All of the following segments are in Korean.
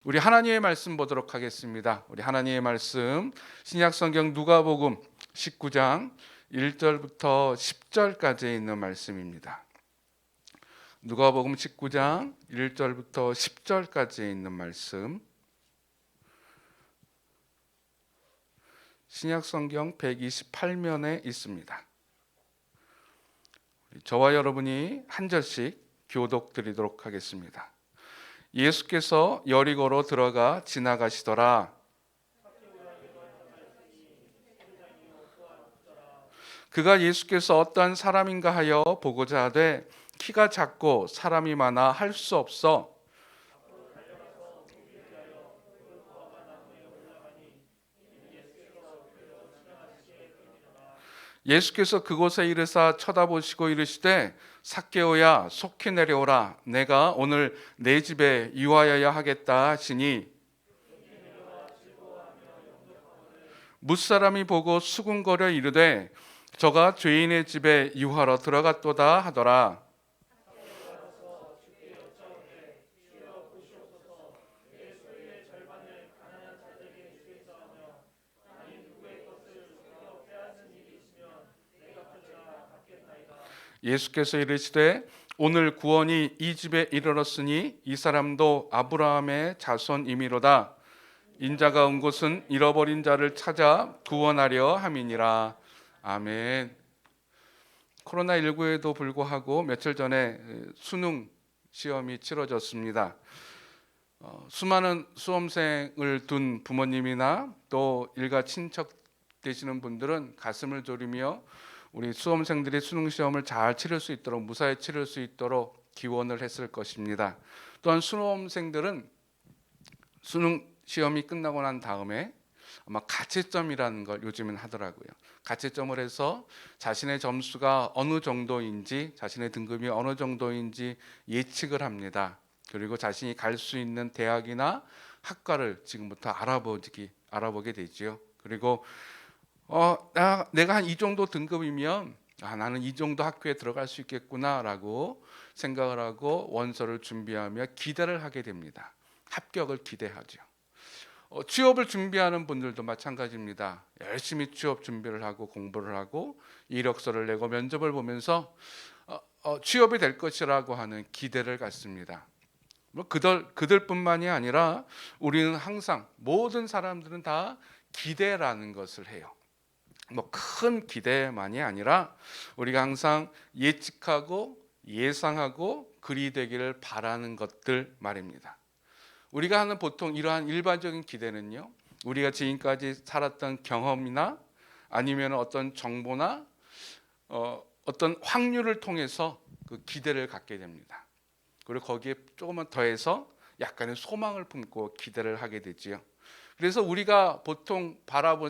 우리 하나님의 말씀 보도록 하겠습니다. 우리 하나님의 말씀 신약성경 누가복음 19장 1절부터 10절까지 있는 말씀입니다. 누가복음 19장 1절부터 10절까지 있는 말씀, 신약성경 128면에 있습니다. 저와 여러분이 한 절씩 교독 드리도록 하겠습니다. 예수께서 여리고로 들어가 지나가시더라. 그가 예수께서 어떠한 사람인가 하여 보고자 하되 키가 작고 사람이 많아 할 수 없어 예수께서 그곳에 이르사 쳐다보시고 이르시되 삭개오야 속히 내려오라. 내가 오늘 내 집에 유하여야 하겠다 하시니 뭇사람이 보고 수군거려 이르되 저가 죄인의 집에 유하러 들어갔도다 하더라. 예수께서 이르시되 오늘 구원이 이 집에 이르렀으니 이 사람도 아브라함의 자손이미로다. 인자가 온 곳은 잃어버린 자를 찾아 구원하려 함이니라. 아멘. 코로나19에도 불구하고 며칠 전에 수능 시험이 치러졌습니다. 수많은 수험생을 둔 부모님이나 또 일가 친척 되시는 분들은 가슴을 졸이며 우리 수험생들이 수능 시험을 잘 치를 수 있도록 무사히 치를 수 있도록 기원을 했을 것입니다. 또한 수험생들은 수능 시험이 끝나고 난 다음에 아마 가채점이라는 걸 요즘은 하더라고요. 가채점을 해서 자신의 점수가 어느 정도인지, 자신의 등급이 어느 정도인지 예측을 합니다. 그리고 자신이 갈 수 있는 대학이나 학과를 지금부터 알아보게 되지요. 그리고 내가 한 이 정도 등급이면 나는 이 정도 학교에 들어갈 수 있겠구나라고 생각을 하고 원서를 준비하며 기대를 하게 됩니다. 합격을 기대하죠. 취업을 준비하는 분들도 마찬가지입니다. 열심히 취업 준비를 하고 공부를 하고 이력서를 내고 면접을 보면서 취업이 될 것이라고 하는 기대를 갖습니다. 그들뿐만이 아니라 우리는 항상 모든 사람들은 다 기대라는 것을 해요. 큰 기대만이 아니라 우리가 항상 예측하고 예상하고 그리 되기를 바라는 것들 말입니다. 우리가 하는 보통 이러한 일반적인 기대는요, 우리가 지금까지 살았던 경험이나 아니면 어떤 정보나 어떤 확률을 통해서 그 기대를 갖게 됩니다. 그리고 거기에 조금만 더해서 약간의 소망을 품고 기대를 하게 되지요. 그래서 우리가 보통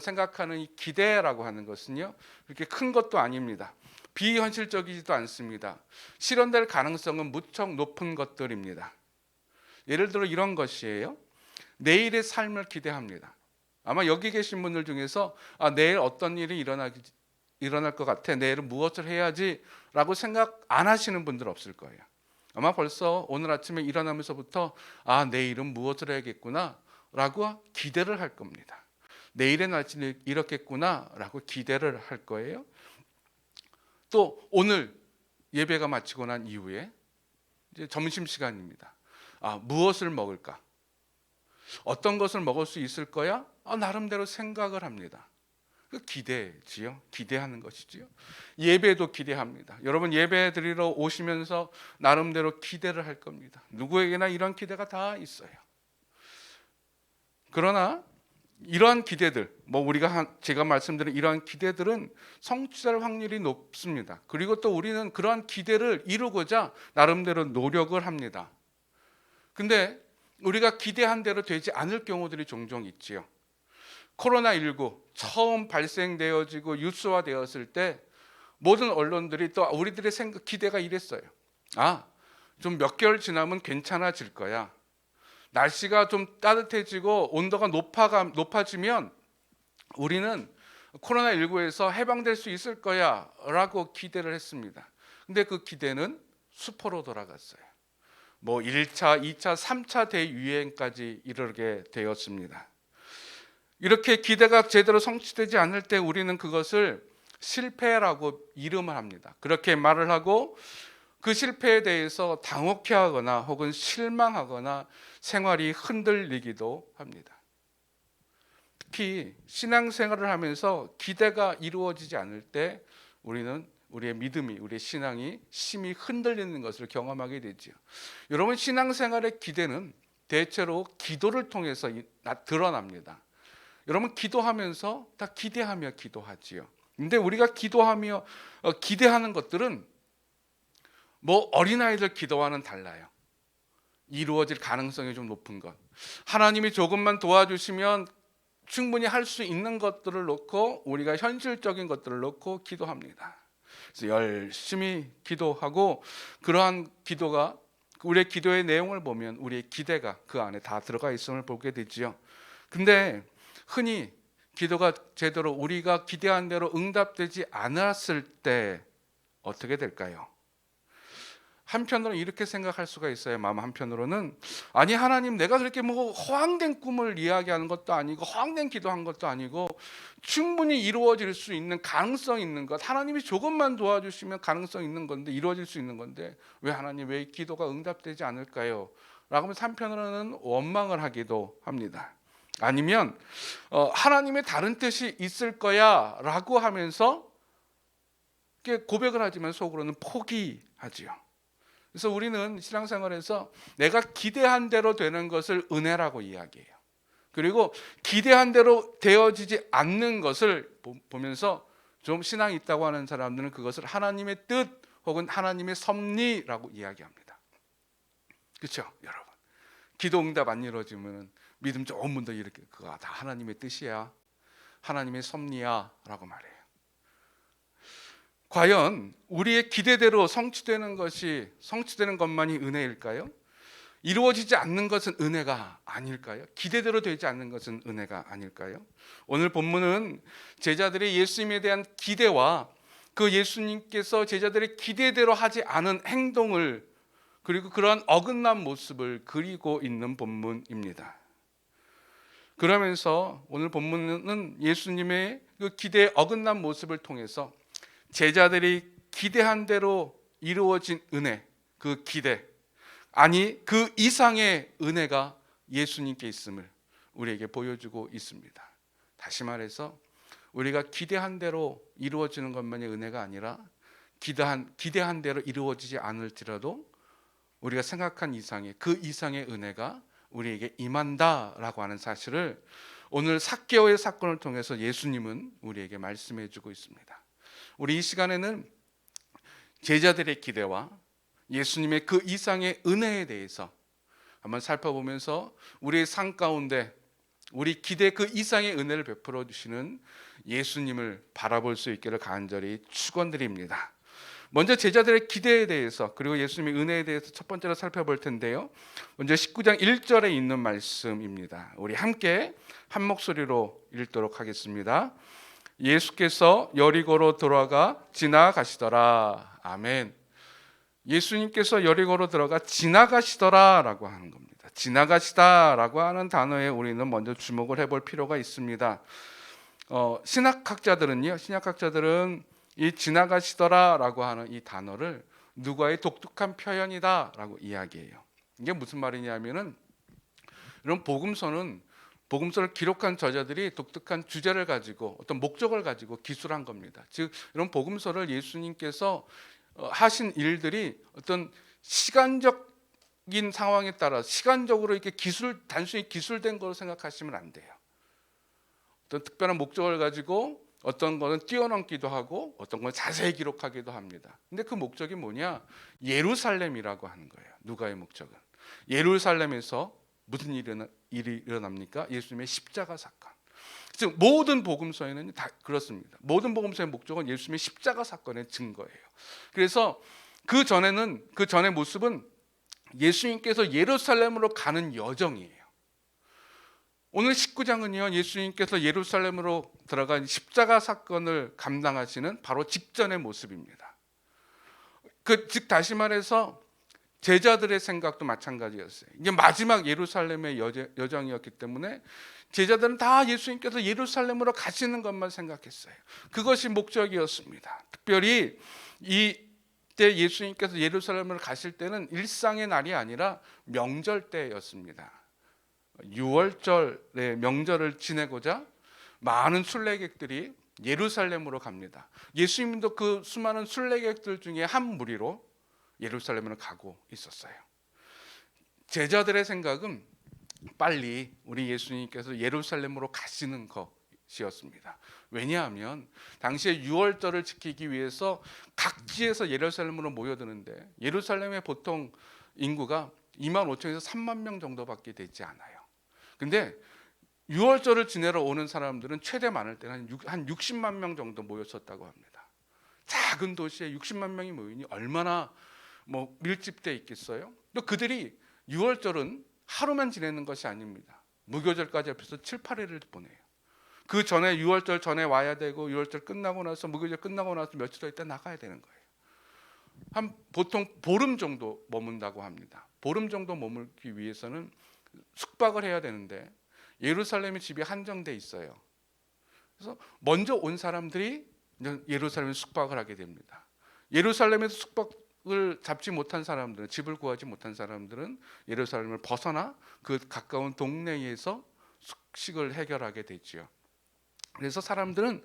생각하는 이 기대라고 하는 것은요, 그렇게 큰 것도 아닙니다. 비현실적이지도 않습니다. 실현될 가능성은 무척 높은 것들입니다. 예를 들어 이런 것이에요. 내일의 삶을 기대합니다. 아마 여기 계신 분들 중에서 내일 어떤 일이 일어날 것 같아, 내일은 무엇을 해야지 라고 생각 안 하시는 분들 없을 거예요. 아마 벌써 오늘 아침에 일어나면서부터 내일은 무엇을 해야겠구나 라고 기대를 할 겁니다. 내일의 날씨는 이렇겠구나 라고 기대를 할 거예요. 또 오늘 예배가 마치고 난 이후에 이제 점심시간입니다. 무엇을 먹을까? 어떤 것을 먹을 수 있을 거야? 나름대로 생각을 합니다. 그 기대지요. 기대하는 것이지요. 예배도 기대합니다. 여러분 예배 드리러 오시면서 나름대로 기대를 할 겁니다. 누구에게나 이런 기대가 다 있어요. 그러나 이러한 기대들, 제가 말씀드린 이러한 기대들은 성취될 확률이 높습니다. 그리고 또 우리는 그러한 기대를 이루고자 나름대로 노력을 합니다. 근데 우리가 기대한 대로 되지 않을 경우들이 종종 있지요. 코로나19 처음 발생되어지고 뉴스화되었을 때 모든 언론들이 또 우리들의 기대가 이랬어요. 좀 몇 개월 지나면 괜찮아질 거야. 날씨가 좀 따뜻해지고 온도가 높아지면 우리는 코로나19에서 해방될 수 있을 거야 라고 기대를 했습니다. 근데 그 기대는 수포로 돌아갔어요. 뭐 1차, 2차, 3차 대유행까지 이르게 되었습니다. 이렇게 기대가 제대로 성취되지 않을 때 우리는 그것을 실패라고 이름을 합니다. 그렇게 말을 하고 그 실패에 대해서 당혹해하거나 혹은 실망하거나 생활이 흔들리기도 합니다. 특히 신앙생활을 하면서 기대가 이루어지지 않을 때 우리는 우리의 믿음이, 우리의 신앙이 심히 흔들리는 것을 경험하게 되죠. 여러분, 신앙생활의 기대는 대체로 기도를 통해서 드러납니다. 여러분, 기도하면서 다 기대하며 기도하지요. 근데 우리가 기도하며 기대하는 것들은 뭐 어린아이들 기도와는 달라요. 이루어질 가능성이 좀 높은 것, 하나님이 조금만 도와주시면 충분히 할 수 있는 것들을 놓고 우리가 현실적인 것들을 놓고 기도합니다. 그래서 열심히 기도하고 그러한 기도가, 우리의 기도의 내용을 보면 우리의 기대가 그 안에 다 들어가 있음을 보게 되지요. 근데 흔히 기도가 제대로 우리가 기대한 대로 응답되지 않았을 때 어떻게 될까요? 한편으로는 이렇게 생각할 수가 있어요. 마음 한편으로는, 아니 하나님, 내가 그렇게 뭐 허황된 꿈을 이야기하는 것도 아니고 허황된 기도한 것도 아니고 충분히 이루어질 수 있는 가능성 있는 것, 하나님이 조금만 도와주시면 가능성 있는 건데, 이루어질 수 있는 건데 왜 하나님, 왜 기도가 응답되지 않을까요? 라고 하면서 한편으로는 원망을 하기도 합니다. 아니면 하나님의 다른 뜻이 있을 거야 라고 하면서 고백을 하지만 속으로는 포기하지요. 그래서 우리는 신앙생활에서 내가 기대한 대로 되는 것을 은혜라고 이야기해요. 그리고 기대한 대로 되어지지 않는 것을 보면서 좀 신앙이 있다고 하는 사람들은 그것을 하나님의 뜻 혹은 하나님의 섭리라고 이야기합니다. 그렇죠, 여러분? 기도 응답 안 이루어지면 믿음 좋은 분도 이렇게, 그거 다 하나님의 뜻이야, 하나님의 섭리야 라고 말해요. 과연 우리의 기대대로 성취되는 것만이 은혜일까요? 이루어지지 않는 것은 은혜가 아닐까요? 기대대로 되지 않는 것은 은혜가 아닐까요? 오늘 본문은 제자들의 예수님에 대한 기대와 그 예수님께서 제자들의 기대대로 하지 않은 행동을, 그리고 그러한 어긋난 모습을 그리고 있는 본문입니다. 그러면서 오늘 본문은 예수님의 그 기대의 어긋난 모습을 통해서 제자들이 기대한 대로 이루어진 은혜, 그 기대, 아니 그 이상의 은혜가 예수님께 있음을 우리에게 보여주고 있습니다. 다시 말해서 우리가 기대한 대로 이루어지는 것만이 은혜가 아니라 기대한 대로 이루어지지 않을지라도 우리가 생각한 이상의, 그 이상의 은혜가 우리에게 임한다라고 하는 사실을 오늘 삭개오의 사건을 통해서 예수님은 우리에게 말씀해 주고 있습니다. 우리 이 시간에는 제자들의 기대와 예수님의 그 이상의 은혜에 대해서 한번 살펴보면서 우리의 삶 가운데 우리 기대 그 이상의 은혜를 베풀어 주시는 예수님을 바라볼 수 있기를 간절히 축원드립니다. 먼저 제자들의 기대에 대해서, 그리고 예수님의 은혜에 대해서 첫 번째로 살펴볼 텐데요. 먼저 19장 1절에 있는 말씀입니다. 우리 함께 한 목소리로 읽도록 하겠습니다. 예수께서 여리고로 들어가 지나가시더라. 아멘. 예수님께서 여리고로 들어가 지나가시더라 라고 하는 겁니다. 지나가시다 라고 하는 단어에 우리는 먼저 주목을 해볼 필요가 있습니다. 신학학자들은 이 지나가시더라 라고 하는 이 단어를 누가의 독특한 표현이다 라고 이야기해요. 이게 무슨 말이냐면은, 이런 복음서를 기록한 저자들이 독특한 주제를 가지고 어떤 목적을 가지고 기술한 겁니다. 즉 이런 복음서를 예수님께서 하신 일들이 어떤 시간적인 상황에 따라 시간적으로 이렇게 단순히 기술된 거로 생각하시면 안 돼요. 어떤 특별한 목적을 가지고 어떤 거는 뛰어넘기도 하고 어떤 건 자세히 기록하기도 합니다. 근데 그 목적이 뭐냐? 예루살렘이라고 하는 거예요. 누가의 목적은 예루살렘에서 무슨 일이 일어납니까? 예수님의 십자가 사건. 즉 모든 복음서에는 다 그렇습니다. 모든 복음서의 목적은 예수님의 십자가 사건의 증거예요. 그래서 그 전의 모습은 예수님께서 예루살렘으로 가는 여정이에요. 오늘 19장은요, 예수님께서 예루살렘으로 들어간 십자가 사건을 감당하시는 바로 직전의 모습입니다. 즉 다시 말해서 제자들의 생각도 마찬가지였어요. 이게 마지막 예루살렘의 여정이었기 때문에 제자들은 다 예수님께서 예루살렘으로 가시는 것만 생각했어요. 그것이 목적이었습니다. 특별히 이때 예수님께서 예루살렘으로 가실 때는 일상의 날이 아니라 명절 때였습니다. 6월절의 명절을 지내고자 많은 순례객들이 예루살렘으로 갑니다. 예수님도 그 수많은 순례객들 중에 한 무리로 예루살렘으로 가고 있었어요. 제자들의 생각은 빨리 우리 예수님께서 예루살렘으로 가시는 것이었습니다. 왜냐하면 당시에 6월절을 지키기 위해서 각지에서 예루살렘으로 모여드는데 예루살렘의 보통 인구가 2만 5천에서 3만 명 정도밖에 되지 않아요. 근데 6월절을 지내러 오는 사람들은 최대 많을 때는 한 60만 명 정도 모였었다고 합니다. 작은 도시에 60만 명이 모이니 얼마나 밀집돼 있겠어요? 또 그들이 6월절은 하루만 지내는 것이 아닙니다. 무교절까지 합해서 7, 8일을 보내요. 그 전에 6월절 전에 와야 되고 6월절 끝나고 나서 무교절 끝나고 나서 며칠 더 있다 나가야 되는 거예요. 한 보통 보름 정도 머문다고 합니다. 보름 정도 머물기 위해서는 숙박을 해야 되는데 예루살렘의 집이 한정돼 있어요. 그래서 먼저 온 사람들이 예루살렘에 숙박을 하게 됩니다. 예루살렘에서 숙박을 잡지 못한 사람들은, 집을 구하지 못한 사람들은 예루살렘을 벗어나 그 가까운 동네에서 숙식을 해결하게 되지요. 그래서 사람들은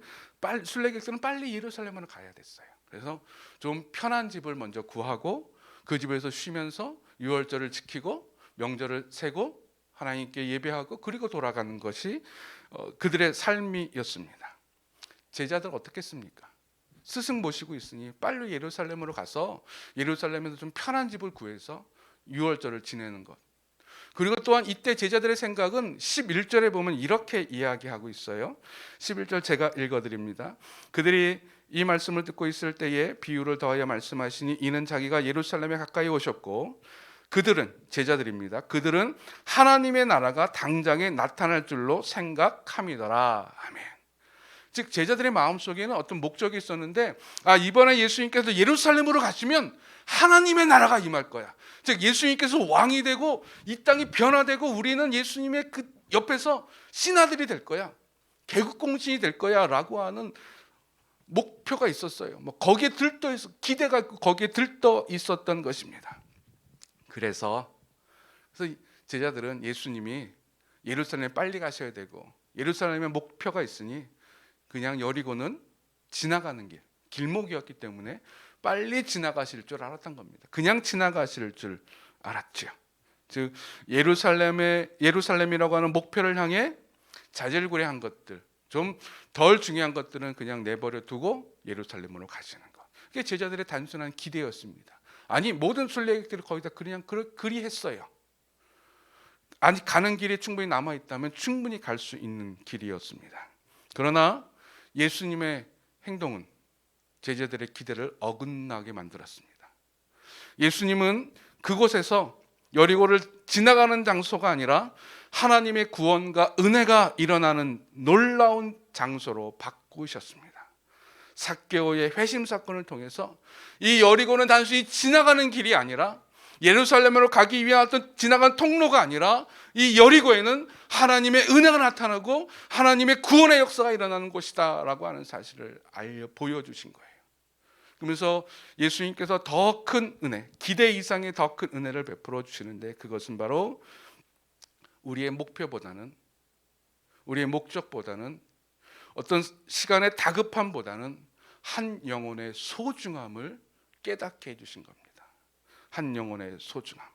순례객들은 빨리 예루살렘으로 가야 됐어요. 그래서 좀 편한 집을 먼저 구하고 그 집에서 쉬면서 유월절을 지키고 명절을 세고 하나님께 예배하고 그리고 돌아가는 것이 그들의 삶이었습니다. 제자들 어떻게 했습니까? 스승 모시고 있으니 빨리 예루살렘으로 가서 예루살렘에서 좀 편한 집을 구해서 유월절을 지내는 것. 그리고 또한 이때 제자들의 생각은 11절에 보면 이렇게 이야기하고 있어요. 11절 제가 읽어드립니다. 그들이 이 말씀을 듣고 있을 때에 비유를 더하여 말씀하시니 이는 자기가 예루살렘에 가까이 오셨고 그들은, 제자들입니다, 그들은 하나님의 나라가 당장에 나타날 줄로 생각함이더라. 아멘. 즉 제자들의 마음속에는 어떤 목적이 있었는데 이번에 예수님께서 예루살렘으로 가시면 하나님의 나라가 임할 거야. 즉 예수님께서 왕이 되고 이 땅이 변화되고 우리는 예수님의 그 옆에서 신하들이 될 거야. 개국공신이 될 거야 라고 하는 목표가 있었어요. 거기에 들떠 있어, 기대가 있고 거기에 들떠 있었던 것입니다. 그래서 제자들은 예수님이 예루살렘에 빨리 가셔야 되고 예루살렘에 목표가 있으니 그냥 여리고는 지나가는 길목이었기 때문에 빨리 지나가실 줄 알았던 겁니다. 그냥 지나가실 줄 알았죠. 즉 예루살렘이라고 하는 목표를 향해 자질구레한 것들, 좀 덜 중요한 것들은 그냥 내버려 두고 예루살렘으로 가시는 것. 그게 제자들의 단순한 기대였습니다. 아니 모든 순례객들이 거의 다 그냥 그리했어요. 아니 가는 길이 충분히 남아 있다면 충분히 갈 수 있는 길이었습니다. 그러나 예수님의 행동은 제자들의 기대를 어긋나게 만들었습니다. 예수님은 그곳에서 여리고를 지나가는 장소가 아니라 하나님의 구원과 은혜가 일어나는 놀라운 장소로 바꾸셨습니다. 삭개오의 회심 사건을 통해서 이 여리고는 단순히 지나가는 길이 아니라 예루살렘으로 가기 위한 어떤 지나간 통로가 아니라 이 여리고에는 하나님의 은혜가 나타나고 하나님의 구원의 역사가 일어나는 곳이다 라고 하는 사실을 보여주신 거예요. 그러면서 예수님께서 더 큰 은혜, 기대 이상의 더 큰 은혜를 베풀어 주시는데 그것은 바로 우리의 목표보다는, 우리의 목적보다는, 어떤 시간의 다급함보다는 한 영혼의 소중함을 깨닫게 해주신 겁니다. 한 영혼의 소중함.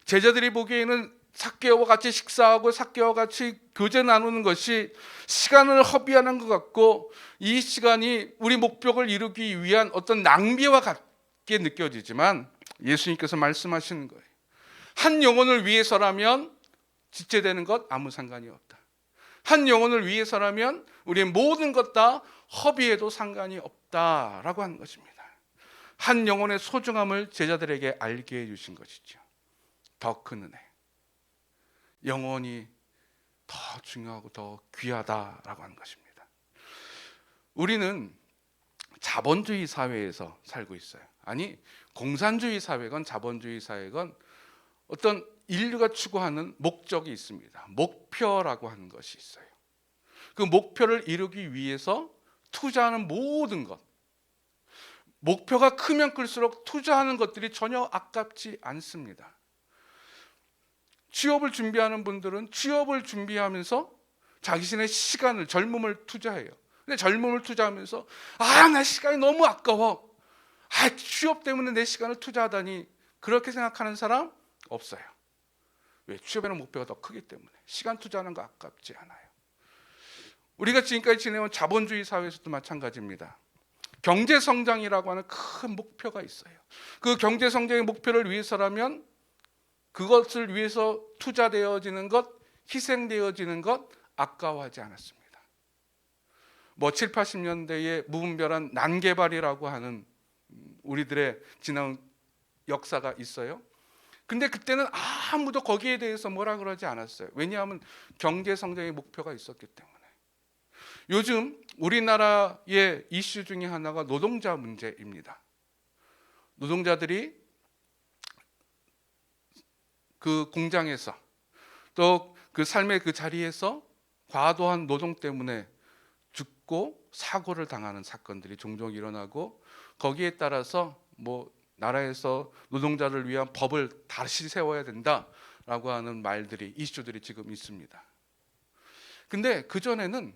제자들이 보기에는 삭개오와 같이 식사하고 삭개오와 같이 교제 나누는 것이 시간을 허비하는 것 같고 이 시간이 우리 목표를 이루기 위한 어떤 낭비와 같게 느껴지지만 예수님께서 말씀하시는 거예요. 한 영혼을 위해서라면 지체되는 것 아무 상관이 없다. 한 영혼을 위해서라면 우리의 모든 것 다 허비해도 상관이 없다라고 하는 것입니다. 한 영혼의 소중함을 제자들에게 알게 해주신 것이죠. 더 큰 은혜. 영혼이 더 중요하고 더 귀하다라고 하는 것입니다. 우리는 자본주의 사회에서 살고 있어요. 아니, 공산주의 사회건 자본주의 사회건 어떤 인류가 추구하는 목적이 있습니다. 목표라고 하는 것이 있어요. 그 목표를 이루기 위해서 투자하는 모든 것, 목표가 크면 클수록 투자하는 것들이 전혀 아깝지 않습니다. 취업을 준비하는 분들은 취업을 준비하면서 자신의 시간을, 젊음을 투자해요. 근데 젊음을 투자하면서 나 시간이 너무 아까워. 취업 때문에 내 시간을 투자하다니, 그렇게 생각하는 사람 없어요. 왜? 취업에는 목표가 더 크기 때문에 시간 투자하는 거 아깝지 않아요. 우리가 지금까지 지내온 자본주의 사회에서도 마찬가지입니다. 경제 성장이라고 하는 큰 목표가 있어요. 그 경제 성장의 목표를 위해서라면 그것을 위해서 투자되어지는 것, 희생되어지는 것 아까워하지 않았습니다. 7, 80년대에 무분별한 난개발이라고 하는 우리들의 지난 역사가 있어요. 근데 그때는 아무도 거기에 대해서 뭐라 그러지 않았어요. 왜냐하면 경제 성장의 목표가 있었기 때문에. 요즘 우리나라의 이슈 중에 하나가 노동자 문제입니다. 노동자들이 그 공장에서 또 그 삶의 그 자리에서 과도한 노동 때문에 죽고 사고를 당하는 사건들이 종종 일어나고, 거기에 따라서 나라에서 노동자를 위한 법을 다시 세워야 된다라고 하는 말들이, 이슈들이 지금 있습니다. 근데 그전에는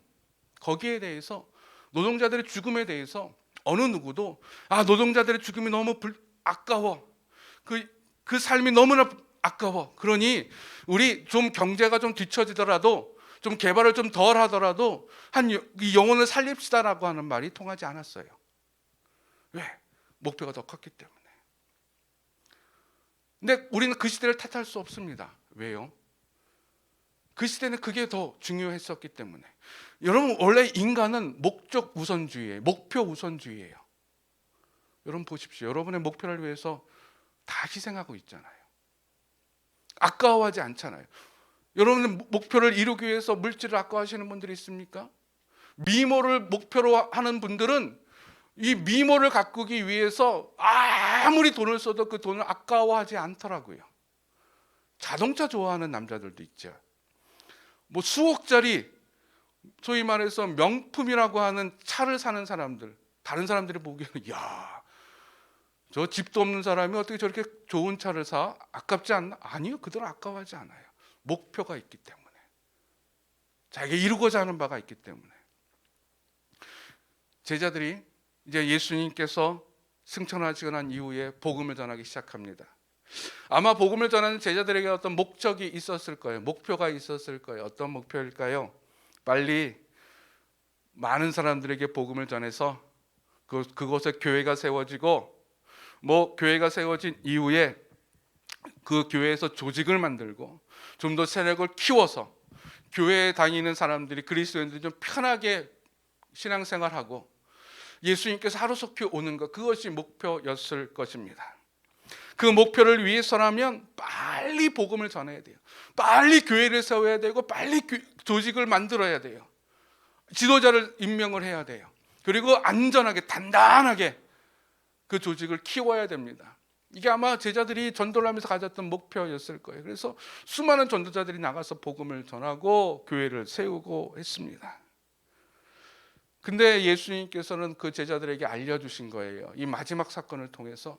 거기에 대해서, 노동자들의 죽음에 대해서 어느 누구도 노동자들의 죽음이 너무 아까워, 그 삶이 너무나 아까워, 그러니 우리 좀 경제가 좀 뒤처지더라도, 좀 개발을 좀 덜 하더라도 이 영혼을 살립시다라고 하는 말이 통하지 않았어요. 왜? 목표가 더 컸기 때문에. 근데 우리는 그 시대를 탓할 수 없습니다. 왜요? 그 시대는 그게 더 중요했었기 때문에. 여러분, 원래 인간은 목적 우선주의예요. 목표 우선주의예요. 여러분 보십시오. 여러분의 목표를 위해서 다 희생하고 있잖아요. 아까워하지 않잖아요. 여러분의 목표를 이루기 위해서 물질을 아까워하시는 분들이 있습니까? 미모를 목표로 하는 분들은 이 미모를 가꾸기 위해서 아무리 돈을 써도 그 돈을 아까워하지 않더라고요. 자동차 좋아하는 남자들도 있죠. 수억짜리, 소위 말해서 명품이라고 하는 차를 사는 사람들, 다른 사람들이 보기에는 저 집도 없는 사람이 어떻게 저렇게 좋은 차를 사? 아깝지 않나? 아니요, 그들은 아까워하지 않아요. 목표가 있기 때문에, 자기가 이루고자 하는 바가 있기 때문에. 제자들이 이제 예수님께서 승천하시고 난 이후에 복음을 전하기 시작합니다. 아마 복음을 전하는 제자들에게 어떤 목적이 있었을 거예요. 목표가 있었을 거예요. 어떤 목표일까요? 빨리 많은 사람들에게 복음을 전해서 그곳에 교회가 세워지고, 교회가 세워진 이후에 그 교회에서 조직을 만들고 좀 더 세력을 키워서 교회에 다니는 사람들이, 그리스도인들이 좀 편하게 신앙생활하고 예수님께서 하루속히 오는 것, 그것이 목표였을 것입니다. 그 목표를 위해서라면 빨리 복음을 전해야 돼요. 빨리 교회를 세워야 되고, 빨리 조직을 만들어야 돼요. 지도자를 임명을 해야 돼요. 그리고 안전하게, 단단하게 그 조직을 키워야 됩니다. 이게 아마 제자들이 전도를 하면서 가졌던 목표였을 거예요. 그래서 수많은 전도자들이 나가서 복음을 전하고 교회를 세우고 했습니다. 근데 예수님께서는 그 제자들에게 알려주신 거예요. 이 마지막 사건을 통해서,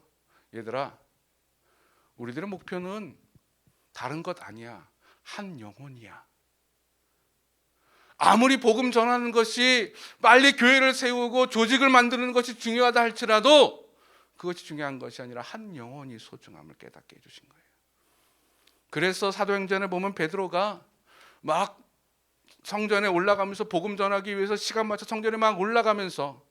얘들아, 우리들의 목표는 다른 것 아니야. 한 영혼이야. 아무리 복음 전하는 것이, 빨리 교회를 세우고 조직을 만드는 것이 중요하다 할지라도 그것이 중요한 것이 아니라 한 영혼이 소중함을 깨닫게 해주신 거예요. 그래서 사도행전에 보면 베드로가 막 성전에 올라가면서 복음 전하기 위해서 시간 맞춰 성전에 막 올라가면서,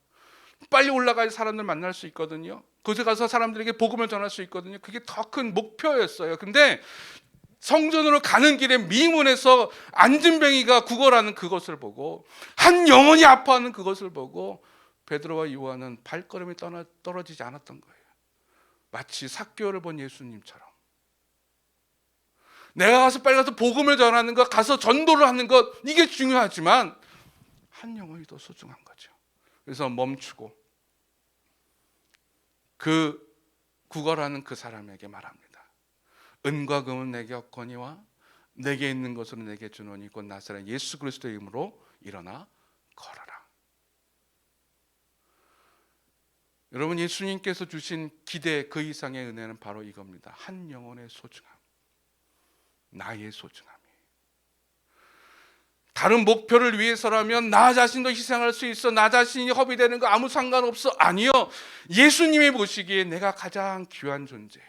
빨리 올라가야 사람들 만날 수 있거든요. 그곳에 가서 사람들에게 복음을 전할 수 있거든요. 그게 더 큰 목표였어요. 근데 성전으로 가는 길에 미문에서 안진뱅이가 구걸하는 그것을 보고, 한 영혼이 아파하는 그것을 보고 베드로와 요한은 발걸음이 떨어지지 않았던 거예요. 마치 삭개오를 본 예수님처럼. 내가 가서 빨리 가서 복음을 전하는 것, 가서 전도를 하는 것, 이게 중요하지만 한 영혼이 더 소중한 거죠. 그래서 멈추고 그 구걸하는 그 사람에게 말합니다. 은과 금은 내게 없거니와 내게 있는 것으로 내게 주노니 곧 나사렛 예수 그리스도의 이름으로 일어나 걸어라. 여러분, 예수님께서 주신 기대 그 이상의 은혜는 바로 이겁니다. 한 영혼의 소중함, 나의 소중함이. 다른 목표를 위해서라면 나 자신도 희생할 수 있어, 나 자신이 허비되는 거 아무 상관없어. 아니요, 예수님이 보시기에 내가 가장 귀한 존재예요.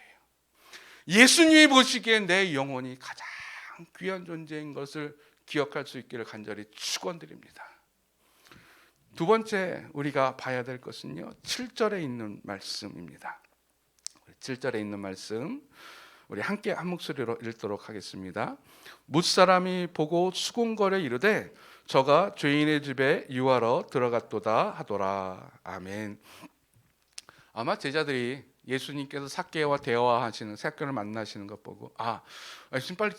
예수님이 보시기에 내 영혼이 가장 귀한 존재인 것을 기억할 수 있기를 간절히 축원드립니다. 두 번째 우리가 봐야 될 것은요, 7절에 있는 말씀입니다. 7절에 있는 말씀 우리 함께 한 목소리로 읽도록 하겠습니다. 뭇사람이 보고 수군거려 이르되 저가 죄인의 집에 유하러 들어갔도다 하더라. 아멘. 아마 제자들이 예수님께서 삭개와 대화하시는, 삭개를 만나시는 것 보고 예수님 빨리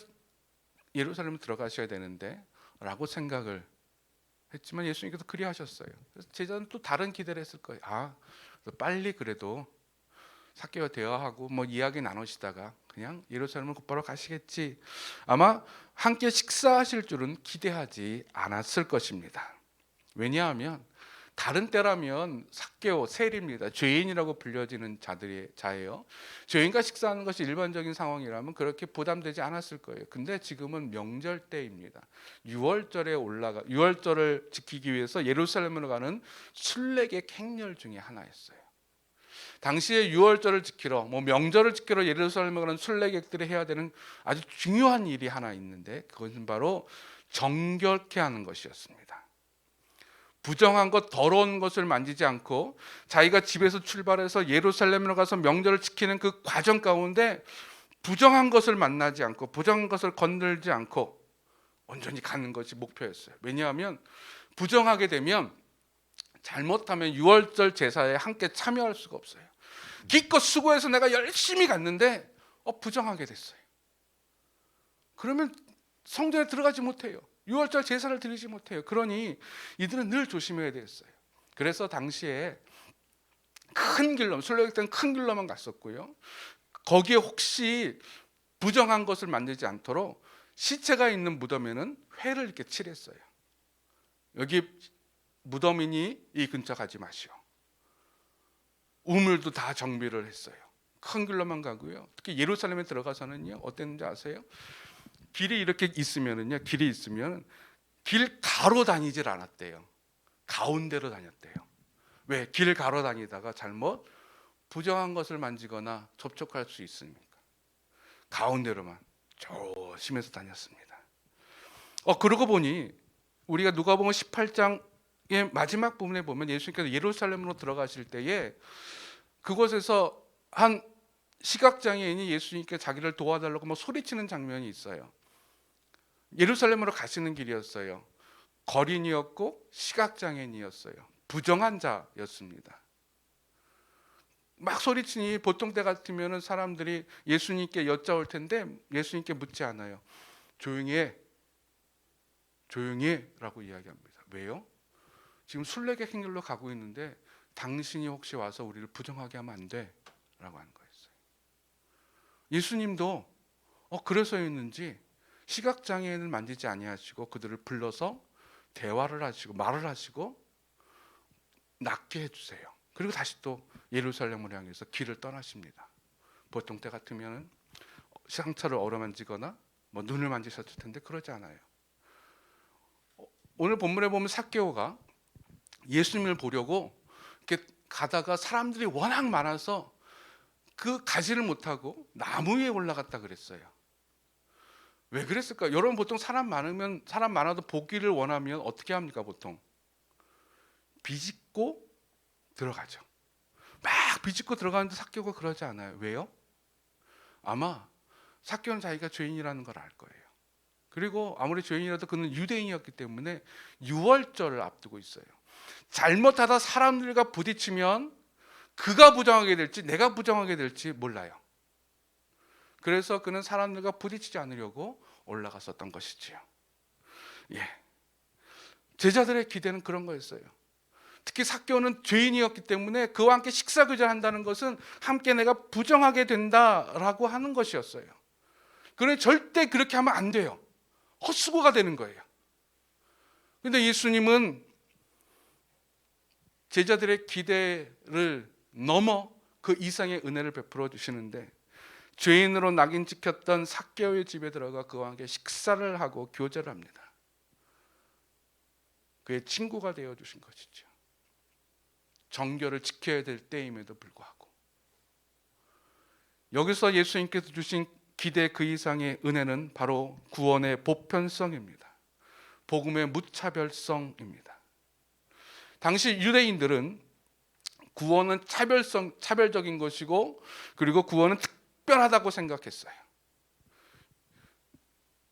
예루살렘 들어가셔야 되는데 라고 생각을 했지만 예수님께서 그리 하셨어요. 그래서 제자는 또 다른 기대를 했을 거예요. 빨리 그래도 삭개와 대화하고 이야기 나누시다가 그냥 예루살렘을 곧바로 가시겠지, 아마 함께 식사하실 줄은 기대하지 않았을 것입니다. 왜냐하면 다른 때라면 삭개오, 세리입니다. 죄인이라고 불려지는 자예요. 죄인과 식사하는 것이 일반적인 상황이라면 그렇게 부담되지 않았을 거예요. 근데 지금은 명절 때입니다. 6월절을 지키기 위해서 예루살렘으로 가는 순례객 행렬 중에 하나였어요. 당시에 6월절을 지키러, 명절을 지키러 예루살렘에 가는 순례객들이 해야 되는 아주 중요한 일이 하나 있는데, 그것은 바로 정결케 하는 것이었습니다. 부정한 것, 더러운 것을 만지지 않고 자기가 집에서 출발해서 예루살렘으로 가서 명절을 지키는 그 과정 가운데 부정한 것을 만나지 않고 부정한 것을 건들지 않고 온전히 가는 것이 목표였어요. 왜냐하면 부정하게 되면, 잘못하면 6월절 제사에 함께 참여할 수가 없어요. 기껏 수고해서 내가 열심히 갔는데 부정하게 됐어요. 그러면 성전에 들어가지 못해요. 6월절 제사를 드리지 못해요. 그러니 이들은 늘 조심해야 되었어요. 그래서 당시에 큰 길로, 순례객 때는 큰 길로만 갔었고요, 거기에 혹시 부정한 것을 만들지 않도록 시체가 있는 무덤에는 회를 이렇게 칠했어요. 여기 무덤이니 이 근처 가지 마시오. 우물도 다 정비를 했어요. 큰 길로만 가고요. 특히 예루살렘에 들어가서는요, 어땠는지 아세요? 길이 이렇게 있으면은요, 길 가로 다니질 않았대요. 가운데로 다녔대요. 왜? 길 가로 다니다가 잘못 부정한 것을 만지거나 접촉할 수 있으니까 가운데로만 조심해서 다녔습니다. 그러고 보니 우리가 누가복음 18장의 마지막 부분에 보면 예수님께서 예루살렘으로 들어가실 때에 그곳에서 한 시각장애인이 예수님께 자기를 도와달라고 소리치는 장면이 있어요. 예루살렘으로 가시는 길이었어요. 거린이었고 시각장애인이었어요. 부정한 자였습니다. 막 소리치니 보통 때 같으면 사람들이 예수님께 여짜올 텐데 예수님께 묻지 않아요. 조용히 해, 조용히 해 라고 이야기합니다. 왜요? 지금 순례객 행렬로 가고 있는데 당신이 혹시 와서 우리를 부정하게 하면 안 돼 라고 하는 거였어요. 예수님도 그래서였는지 시각장애인을 만지지 아니하시고 그들을 불러서 대화를 하시고 말을 하시고 낫게 해주세요. 그리고 다시 또 예루살렘을 향해서 길을 떠나십니다. 보통 때 같으면 상처를 어루만지거나 눈을 만지셨을 텐데 그러지 않아요. 오늘 본문에 보면 삭개오가 예수님을 보려고 이렇게 가다가 사람들이 워낙 많아서 가지를 못하고 나무 위에 올라갔다 그랬어요. 왜 그랬을까? 여러분, 보통 사람 많아도 보기를 원하면 어떻게 합니까? 보통 비집고 들어가죠. 막 비집고 들어가는데 삭개오가 그러지 않아요. 왜요? 아마 삭개오는 자기가 죄인이라는 걸 알 거예요. 그리고 아무리 죄인이라도 그는 유대인이었기 때문에 6월절을 앞두고 있어요. 잘못하다 사람들과 부딪히면 그가 부정하게 될지 내가 부정하게 될지 몰라요. 그래서 그는 사람들과 부딪히지 않으려고 올라갔었던 것이지요. 제자들의 기대는 그런 거였어요. 특히 삭개오는 죄인이었기 때문에 그와 함께 식사교제를 한다는 것은 함께 내가 부정하게 된다라고 하는 것이었어요. 그러니 절대 그렇게 하면 안 돼요. 헛수고가 되는 거예요. 그런데 예수님은 제자들의 기대를 넘어 그 이상의 은혜를 베풀어 주시는데, 죄인으로 낙인 찍혔던 삭개오의 집에 들어가 그와 함께 식사를 하고 교제를 합니다. 그의 친구가 되어 주신 것이죠. 정결을 지켜야 될 때임에도 불구하고. 여기서 예수님께서 주신 기대 그 이상의 은혜는 바로 구원의 보편성입니다. 복음의 무차별성입니다. 당시 유대인들은 구원은 차별적인 것이고, 그리고 구원은 특별하다고 생각했어요.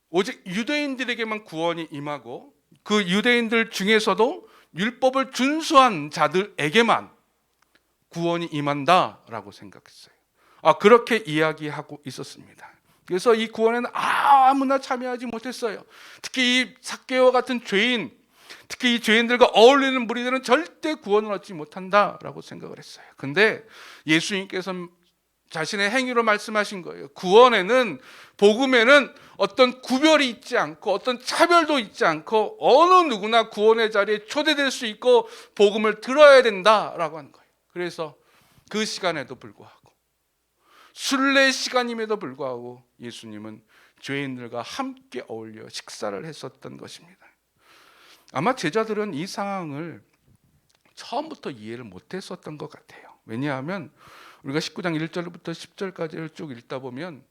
오직 유대인들에게만 구원이 임하고, 그 유대인들 중에서도 율법을 준수한 자들에게만 구원이 임한다라고 생각했어요. 그렇게 이야기하고 있었습니다. 그래서 이 구원에는 아무나 참여하지 못했어요. 특히 이 삭개오 같은 죄인, 특히 이 죄인들과 어울리는 무리들은 절대 구원을 얻지 못한다라고 생각을 했어요. 근데 예수님께서 자신의 행위로 말씀하신 거예요. 구원에는, 복음에는 어떤 구별이 있지 않고 어떤 차별도 있지 않고 어느 누구나 구원의 자리에 초대될 수 있고 복음을 들어야 된다라고 하는 거예요. 그래서 그 시간에도 불구하고, 순례 시간임에도 불구하고 예수님은 죄인들과 함께 어울려 식사를 했었던 것입니다. 아마 제자들은 이 상황을 처음부터 이해를 못했었던 것 같아요. 왜냐하면 우리가 19장 1절부터 10절까지를 쭉 읽다 보면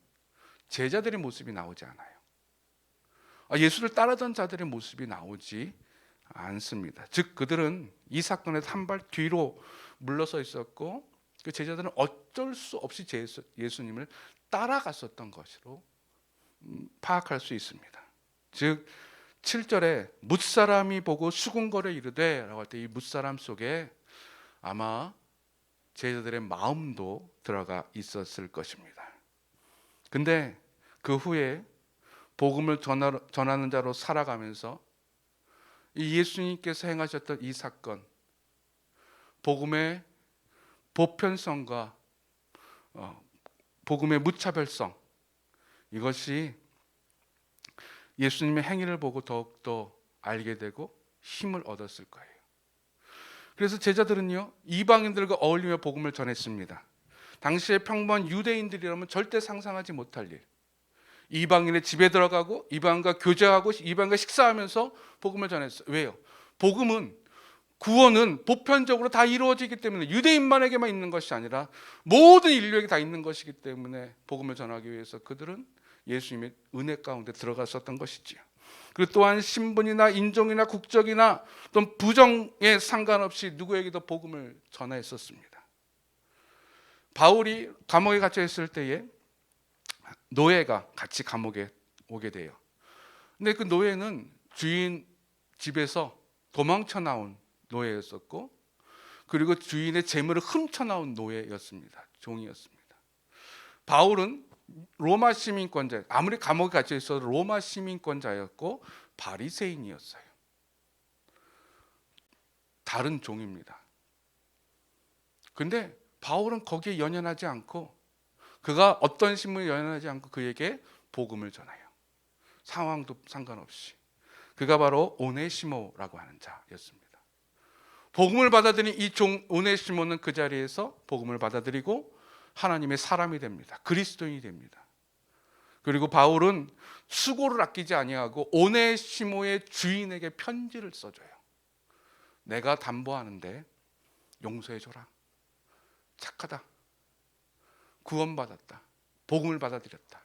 제자들의 모습이 나오지 않아요. 예수를 따르던 자들의 모습이 나오지 않습니다. 즉 그들은 이 사건에서 한 발 뒤로 물러서 있었고, 그 제자들은 어쩔 수 없이 예수님을 따라갔었던 것으로 파악할 수 있습니다. 즉 7절에 뭇사람이 보고 수군거려 이르되 라고 할 때 이 뭇사람 속에 아마 제자들의 마음도 들어가 있었을 것입니다. 근데 그 후에 복음을 전하는 자로 살아가면서 이 예수님께서 행하셨던 이 사건, 복음의 보편성과 복음의 무차별성, 이것이 예수님의 행위를 보고 더욱더 알게 되고 힘을 얻었을 거예요. 그래서 제자들은요, 이방인들과 어울리며 복음을 전했습니다. 당시에 평범한 유대인들이라면 절대 상상하지 못할 일. 이방인의 집에 들어가고 이방인과 교제하고 이방인과 식사하면서 복음을 전했어요. 왜요? 복음은, 구원은 보편적으로 다 이루어지기 때문에 유대인만에게만 있는 것이 아니라 모든 인류에게 다 있는 것이기 때문에 복음을 전하기 위해서 그들은 예수님의 은혜 가운데 들어갔었던 것이지요. 그리고 또한 신분이나 인종이나 국적이나 또는 부정에 상관없이 누구에게도 복음을 전했었습니다. 바울이 감옥에 갇혀 있을 때에 노예가 같이 감옥에 오게 돼요. 근데 그 노예는 주인 집에서 도망쳐 나온 노예였었고, 그리고 주인의 재물을 훔쳐 나온 노예였습니다. 종이었습니다. 바울은 로마 시민권자, 아무리 감옥에 갇혀 있어도 로마 시민권자였고 바리새인이었어요. 다른 종입니다. 근데 바울은 거기에 연연하지 않고, 그가 어떤 신분에 연연하지 않고 그에게 복음을 전해요. 상황도 상관없이. 그가 바로 오네시모라고 하는 자였습니다. 복음을 받아들인 이 종 오네시모는 그 자리에서 복음을 받아들이고 하나님의 사람이 됩니다. 그리스도인이 됩니다. 그리고 바울은 수고를 아끼지 아니하고 오네시모의 주인에게 편지를 써줘요. 내가 담보하는데 용서해줘라. 착하다. 구원받았다. 복음을 받아들였다.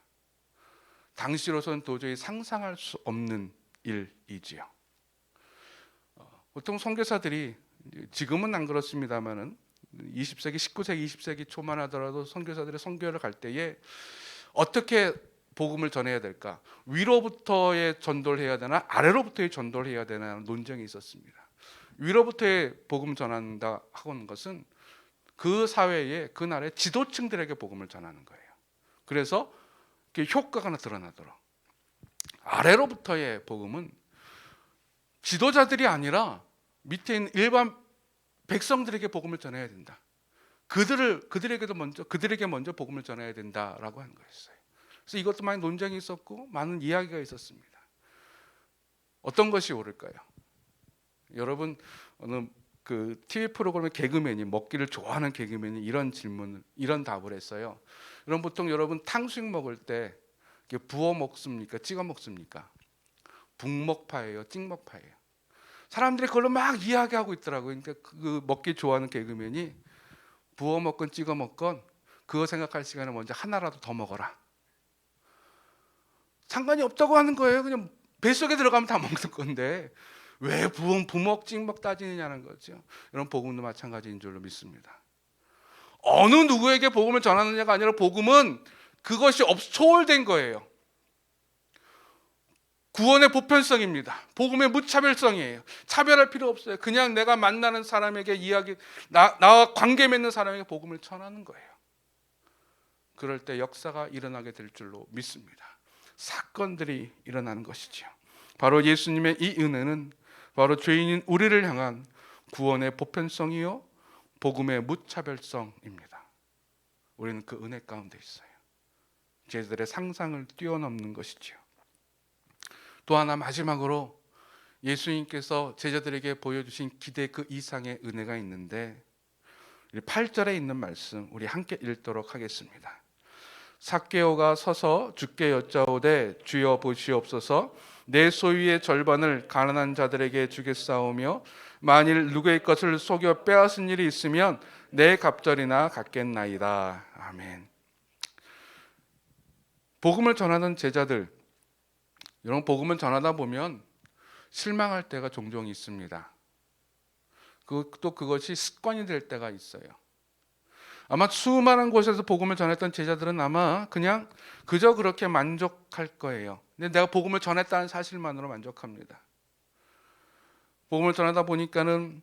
당시로서는 도저히 상상할 수 없는 일이지요. 보통 선교사들이, 지금은 안 그렇습니다만은 20세기, 19세기, 20세기 초만 하더라도 선교사들의 선교를 갈 때에 어떻게 복음을 전해야 될까? 위로부터의 전도를 해야 되나 아래로부터의 전도를 해야 되나 논쟁이 있었습니다. 위로부터의 복음 전한다 하는 것은 그 사회에, 그 나라의 지도층들에게 복음을 전하는 거예요. 그래서 효과가 드러나도록. 아래로부터의 복음은 지도자들이 아니라 밑에 있는 일반 백성들에게 복음을 전해야 된다. 그들에게 먼저 복음을 전해야 된다라고 하는 거였어요. 그래서 이것도 많이 논쟁이 있었고 많은 이야기가 있었습니다. 어떤 것이 옳을까요? 여러분, 어느 그 TV 프로그램의 개그맨이, 먹기를 좋아하는 개그맨이 이런 답을 했어요. 그럼 보통 여러분 탕수육 먹을 때 부어 먹습니까? 찍어 먹습니까? 북먹파예요, 찍먹파예요? 사람들이 그걸로 막 이야기하고 있더라고요. 그러니까 그 먹기 좋아하는 개그맨이 부어 먹건 찍어 먹건 그거 생각할 시간에 먼저 하나라도 더 먹어라. 상관이 없다고 하는 거예요. 그냥 뱃속에 들어가면 다 먹는 건데 왜 부먹 찍먹 따지느냐는 거죠. 이런 복음도 마찬가지인 줄로 믿습니다. 어느 누구에게 복음을 전하느냐가 아니라 복음은 그것이 소홀된 거예요. 구원의 보편성입니다. 복음의 무차별성이에요. 차별할 필요 없어요. 그냥 내가 만나는 사람에게 나와 관계 맺는 사람에게 복음을 전하는 거예요. 그럴 때 역사가 일어나게 될 줄로 믿습니다. 사건들이 일어나는 것이죠. 바로 예수님의 이 은혜는 바로 죄인인 우리를 향한 구원의 보편성이요 복음의 무차별성입니다. 우리는 그 은혜 가운데 있어요. 제자들의 상상을 뛰어넘는 것이죠. 또 하나 마지막으로 예수님께서 제자들에게 보여주신 기대 그 이상의 은혜가 있는데 8절에 있는 말씀 우리 함께 읽도록 하겠습니다. 삭개오가 서서 주께 여짜오되 주여 보시옵소서 내 소유의 절반을 가난한 자들에게 주겠사오며 만일 누구의 것을 속여 빼앗은 일이 있으면 내 갑절이나 갖겠나이다. 아멘. 복음을 전하는 제자들, 여러분 복음을 전하다 보면 실망할 때가 종종 있습니다. 또 그것이 습관이 될 때가 있어요. 아마 수많은 곳에서 복음을 전했던 제자들은 아마 그냥 그저 그렇게 만족할 거예요. 근데 내가 복음을 전했다는 사실만으로 만족합니다. 복음을 전하다 보니까는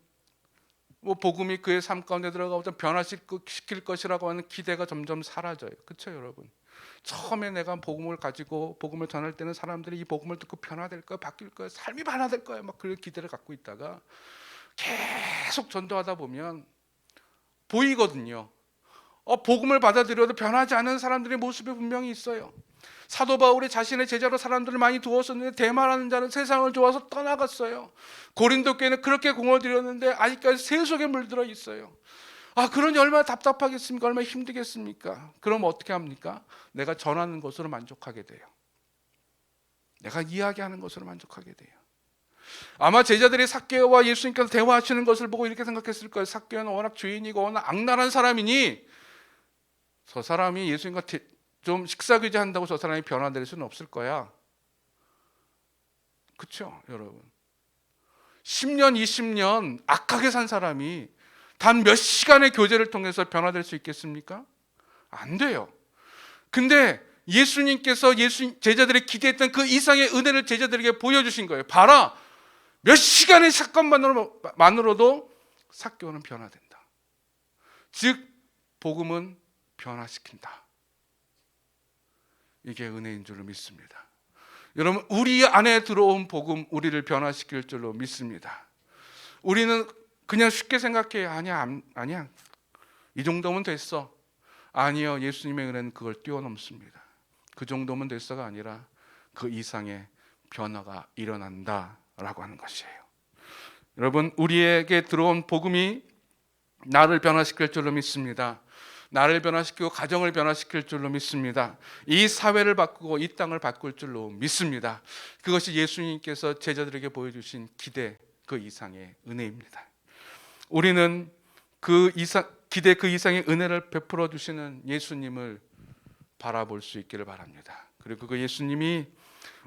복음이 그의 삶 가운데 들어가고 변화시킬 것이라고 하는 기대가 점점 사라져요. 그렇죠, 여러분? 처음에 내가 복음을 가지고 복음을 전할 때는 사람들이 이 복음을 듣고 변화될 거야, 바뀔 거야, 삶이 변화될 거야, 막 그런 기대를 갖고 있다가 계속 전도하다 보면 보이거든요. 복음을 받아들여도 변하지 않은 사람들의 모습이 분명히 있어요. 사도 바울이 자신의 제자로 사람들을 많이 두었었는데 대마라는 자는 세상을 좋아서 떠나갔어요. 고린도 교회는 그렇게 공을 들였는데 아직까지 새 속에 물들어 있어요. 그러니 얼마나 답답하겠습니까? 얼마나 힘들겠습니까? 그럼 어떻게 합니까? 내가 전하는 것으로 만족하게 돼요. 내가 이야기하는 것으로 만족하게 돼요. 아마 제자들이 삭개오와 예수님께서 대화하시는 것을 보고 이렇게 생각했을 거예요. 삭개오는 워낙 죄인이고 워낙 악랄한 사람이니 저 사람이 예수님과 좀 식사규제 한다고 저 사람이 변화될 수는 없을 거야. 그렇죠, 여러분? 10년, 20년 악하게 산 사람이 단 몇 시간의 교제를 통해서 변화될 수 있겠습니까? 안 돼요. 근데 예수님께서 제자들이 기대했던 그 이상의 은혜를 제자들에게 보여주신 거예요. 봐라, 몇 시간의 사건만으로도 삭개오는 변화된다. 즉 복음은 변화시킨다. 이게 은혜인 줄로 믿습니다. 여러분, 우리 안에 들어온 복음 우리를 변화시킬 줄로 믿습니다. 우리는 그냥 쉽게 생각해요. 아니야. 이 정도면 됐어. 아니요. 예수님의 은혜는 그걸 뛰어넘습니다. 그 정도면 됐어가 아니라 그 이상의 변화가 일어난다라고 하는 것이에요. 여러분, 우리에게 들어온 복음이 나를 변화시킬 줄로 믿습니다. 나를 변화시키고 가정을 변화시킬 줄로 믿습니다. 이 사회를 바꾸고 이 땅을 바꿀 줄로 믿습니다. 그것이 예수님께서 제자들에게 보여주신 기대 그 이상의 은혜입니다. 우리는 기대 그 이상의 은혜를 베풀어 주시는 예수님을 바라볼 수 있기를 바랍니다. 그리고 그 예수님이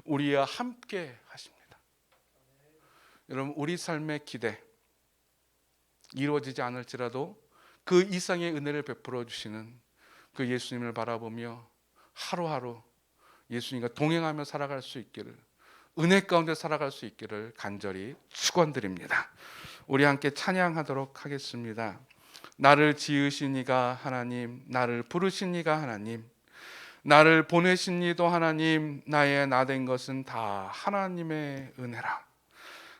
우리와 함께 하십니다. 여러분, 우리 삶의 기대 이루어지지 않을지라도 그 이상의 은혜를 베풀어 주시는 그 예수님을 바라보며 하루하루 예수님과 동행하며 살아갈 수 있기를, 은혜 가운데 살아갈 수 있기를 간절히 축원드립니다. 우리 함께 찬양하도록 하겠습니다. 나를 지으신 이가 하나님, 나를 부르신 이가 하나님, 나를 보내신 이도 하나님, 나의 나 된 것은 다 하나님의 은혜라.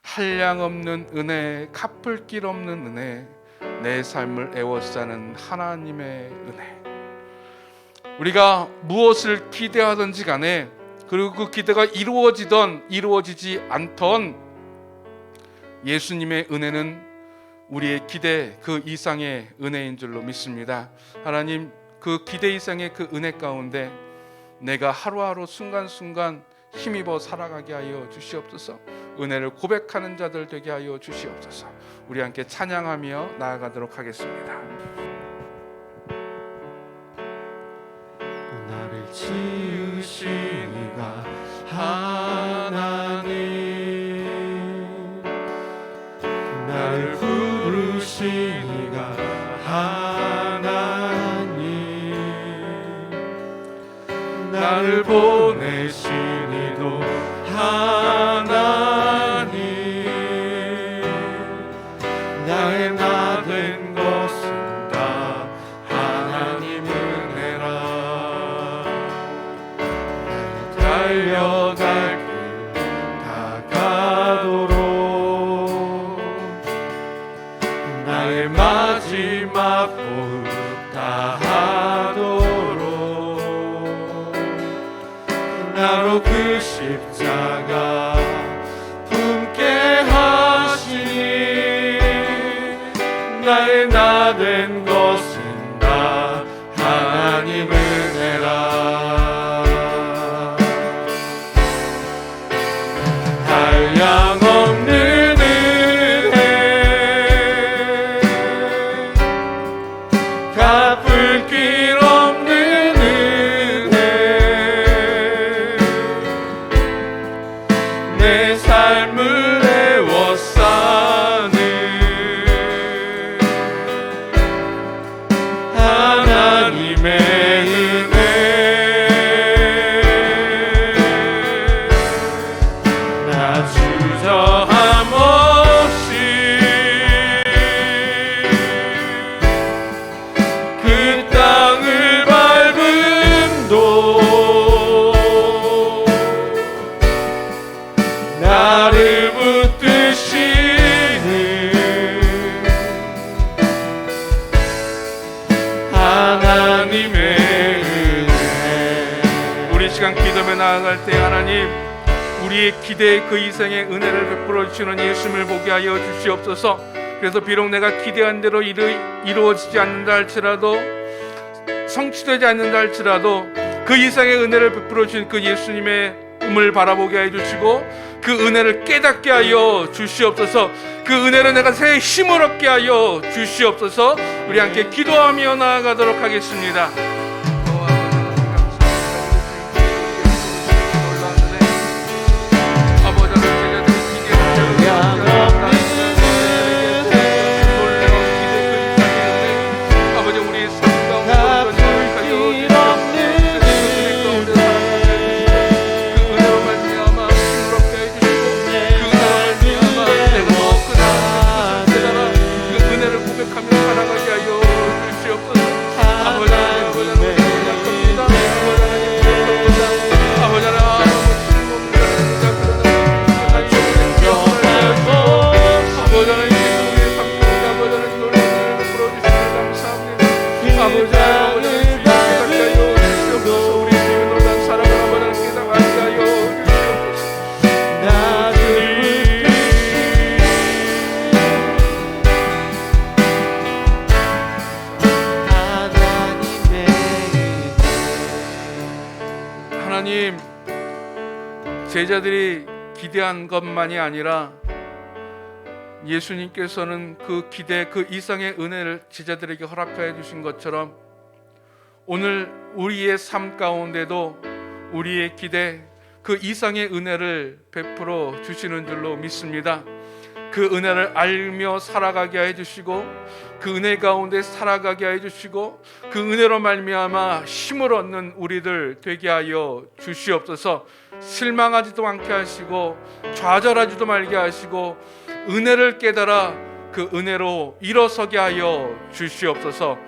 한량 없는 은혜, 갚을 길 없는 은혜, 내 삶을 애워싸는 하나님의 은혜. 우리가 무엇을 기대하든지 간에, 그리고 그 기대가 이루어지던 이루어지지 않던, 예수님의 은혜는 우리의 기대 그 이상의 은혜인 줄로 믿습니다. 하나님, 그 기대 이상의 그 은혜 가운데 내가 하루하루 순간순간 힘입어 살아가게 하여 주시옵소서. 은혜를 고백하는 자들 되게 하여 주시옵소서. 우리 함께 찬양하며 나아가도록 하겠습니다. 나를 지으신 이가 하나님, 나를 부르신 이가 하나님, 나를 보내신 이도 하나님, 나의 나 된 것은 다 하나님 은혜라. 달려갈 길 다가도록 나의 마지막 호흡 다하도록 나로 그 십자가 품게 하시니 나의 나 된 것은 다 하나님 은혜라. 한량없는 은혜, 갚을 길 없는 은혜, 내 삶을 애워싸는 하나님의 은혜. 나 주저함 없이 그 땅을 밟음도 나를 붙드시는 하나님의 은혜. 우리 시간 기도에 나아갈 때 하나님, 우리의 기대 그 이상의 은혜를 베풀어 주시는 예수님을 보게 하여 주시옵소서. 그래서 비록 내가 기대한 대로 이루어지지 않는다 할지라도, 성취되지 않는다 할지라도 그 이상의 은혜를 베풀어 주신 그 예수님의 음을 바라보게 해 주시고 그 은혜를 깨닫게 하여 주시옵소서. 그 은혜를 내가 새 힘을 얻게 하여 주시옵소서. 우리 함께 기도하며 나아가도록 하겠습니다. 하나님, 제자들이 기대한 것만이 아니라 예수님께서는 그 기대 그 이상의 은혜를 제자들에게 허락하여 주신 것처럼 오늘 우리의 삶 가운데도 우리의 기대 그 이상의 은혜를 베풀어 주시는 줄로 믿습니다. 그 은혜를 알며 살아가게 해주시고 그 은혜 가운데 살아가게 해주시고 그 은혜로 말미암아 힘을 얻는 우리들 되게 하여 주시옵소서. 실망하지도 않게 하시고 좌절하지도 말게 하시고 은혜를 깨달아 그 은혜로 일어서게 하여 주시옵소서.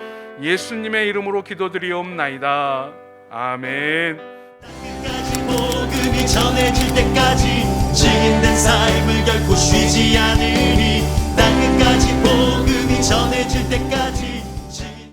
예수님의 이름으로 기도드리옵나이다. 아멘. 끝까지 복음이 전해질 때까지 증인된 삶을 결코 쉬지 않으니 땅 끝까지 복음이 전해질 때까지